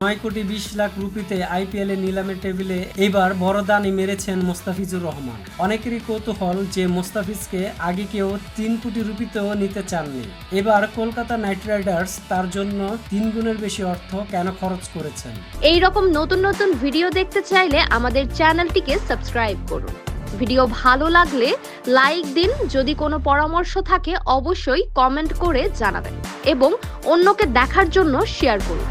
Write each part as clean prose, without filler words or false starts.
9,20,00,000 রুপিতে IPL এর নিলামের টেবিলে এবার বড় দানি মেরেছেন মোস্তাফিজুর রহমান। অনেকেরই কৌতূহল যে মোস্তাফিজকে আগে কেউ 3 কোটি রুপিতেও নিতে চাননি। এবার কলকাতা নাইট রাইডার্স তার জন্য 3 গুণের বেশি অর্থ কেন খরচ করেছেন। এই রকম নতুন নতুন ভিডিও দেখতে চাইলে আমাদের চ্যানেলটিকে সাবস্ক্রাইব করুন। ভিডিও ভালো লাগলে লাইক দিন, যদি কোনো পরামর্শ থাকে অবশ্যই কমেন্ট করে জানাবেন এবং অন্যকে দেখার জন্য শেয়ার করুন।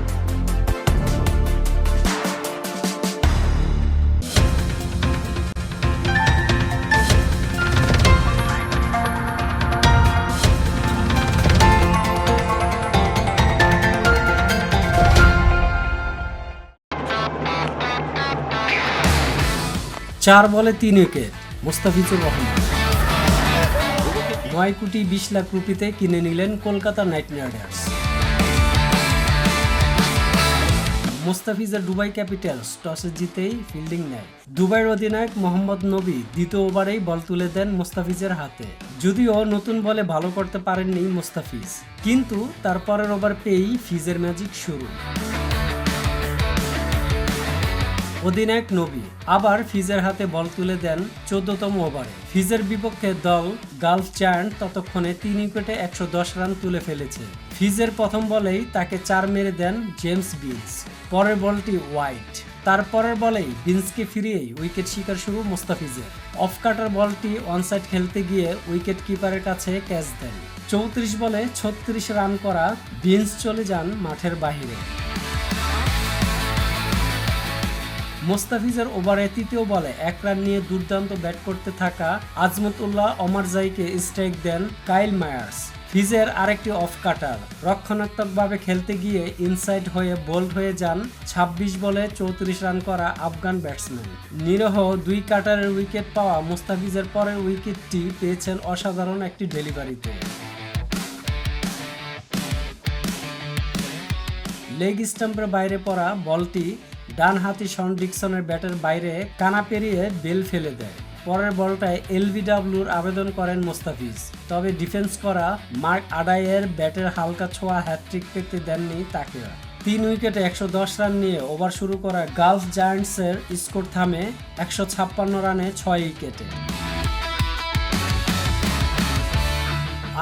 চার বলে 3 উইকেট মোস্তাফিজুর রহমান। 9,20,00,000 রুপিতে কিনে নিলেন কলকাতা নাইট রাইডার্স। মোস্তাফিজের দুবাই ক্যাপিটালস টসে জিতেই ফিল্ডিং নেয়। দুবাইয়ের অধিনায়ক মোহাম্মদ নবী দ্বিতীয় ওভারেই বল তুলে দেন মোস্তাফিজের হাতে। যদিও নতুন বলে ভালো করতে পারেননি মোস্তাফিজ, কিন্তু তার পরের ওভার পেয়েই ফিজের ম্যাজিক শুরু। অধিনায়ক নবী আবার ফিজের হাতে বল তুলে দেন 14তম ওভারে। ফিজের বিপক্ষে দল গালফ জায়ান্ট ততক্ষণে 3 উইকেটে 110 রান তুলে ফেলেছে। ফিজের প্রথম বলেই তাকে 4 মেরে দেন জেমস বিন্স। পরের বলটি ওয়াইড। তারপরের বলেই বিন্সকে ফিরিয়েই উইকেট শিকার শুরু মোস্তাফিজের। অফ কাটার বলটি অনসাইড খেলতে গিয়ে উইকেট কিপারের কাছে ক্যাচ দেন। 34 বলে 36 রান করা বিন্স চলে যান মাঠের বাহিরে। মোস্তাফিজের ওভারে তৃতীয় বলে 1 রান নিয়ে দুর্দান্ত ব্যাট করতে থাকা আজমতুল্লাহ ওমরজাইকে স্ট্রাইক দেন কাইল মায়ার্স। ফিজের আরেকটি অফ কাটার রক্ষণাত্মকভাবে খেলতে গিয়ে ইনসাইড হয়ে বোল্ড হয়ে যান 26 বলে 34 রান করা আফগান ব্যাটসম্যান। নিরহ 2 কাটারের উইকেট পাওয়া মোস্তাফিজের পরের উইকেটটি পেয়েছেন অসাধারণ একটি ডেলিভারিতে। লেগ স্টাম্পের বাইরে পড়া বলটি ডানহাতি শন ডিকসনের ব্যাটের বাইরে কানা পেরিয়ে বেল ফেলে দেয়। পরের বলটায় এলবিডব্লিউর আবেদন করেন মোস্তাফিজ, তবে ডিফেন্স করা মার্ক আডাইয়ের ব্যাটের হালকা ছোঁয়া হ্যাটট্রিক পেতে দেননি তাকে। 3 উইকেটে 110 রান নিয়ে ওভার শুরু করা গালফ জায়ান্টসের স্কোর থামে 156 রানে 6 উইকেটে।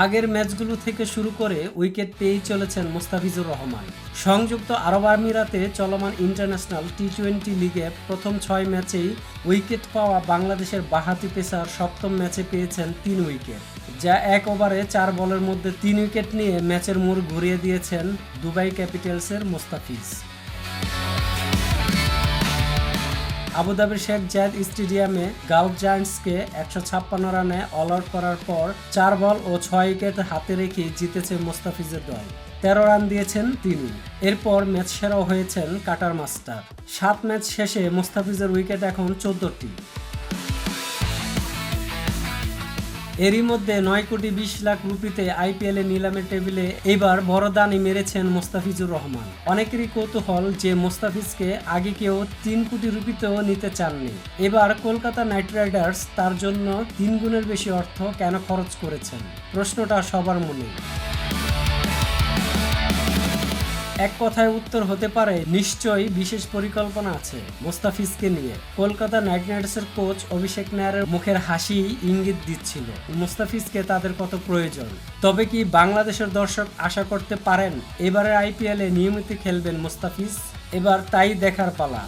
আগের ম্যাচগুলো থেকে শুরু করে উইকেট পেয়েই চলেছেন মোস্তাফিজুর রহমান। সংযুক্ত আরব আমিরাতে চলমান ইন্টারন্যাশনাল টি20 লিগে প্রথম 6 ম্যাচেই উইকেট পাওয়া বাংলাদেশের বাঁহাতি পেসার সপ্তম ম্যাচে পেয়েছেন 3 উইকেট, যা 1 ওভারে 4 বলের মধ্যে 3 উইকেট নিয়ে ম্যাচের মোড় ঘুরিয়ে দিয়েছেন দুবাই ক্যাপিটালসের মোস্তাফিজ। আবুধাবির শেখ জায়েদ স্টেডিয়ামে গালফ জায়ান্টসকে 156 রানে অল আউট করার পর 4 বল ও 6 উইকেট হাতে রেখে জিতেছে মোস্তাফিজের দল। 13 রান দিয়েছেন তিনি। এরপর ম্যাচ সেরাও হয়েছেন কাটার মাস্টার। 7 ম্যাচ শেষে মোস্তাফিজের উইকেট এখন 14টি। এরই মধ্যে 9,20,00,000 রুপিতে আইপিএল এর নিলামের টেবিলে এবার বড় দানি মেরেছেন মোস্তাফিজুর রহমান। অনেকেরই কৌতূহল যে মোস্তাফিজকে আগে কেউ 3 কোটি রুপিতেও নিতে চাননি। এবার কলকাতা নাইট রাইডার্স তার জন্য 3 গুণের বেশি অর্থ কেন খরচ করেছেন, প্রশ্নটা সবার মনে। এক কথায় উত্তর হতে পারে নিশ্চয়ই বিশেষ পরিকল্পনা আছে মোস্তাফিজকে নিয়ে। কলকাতা নাইট রাইডার্সের কোচ অভিষেক নায়ারের মুখের হাসি ইঙ্গিত দিচ্ছিল মোস্তাফিজকে তাদের কত প্রয়োজন। তবে কি বাংলাদেশের দর্শক আশা করতে পারেন এবারের আইপিএলে নিয়মিত খেলবেন মোস্তাফিজ? এবার তাই দেখার পালা।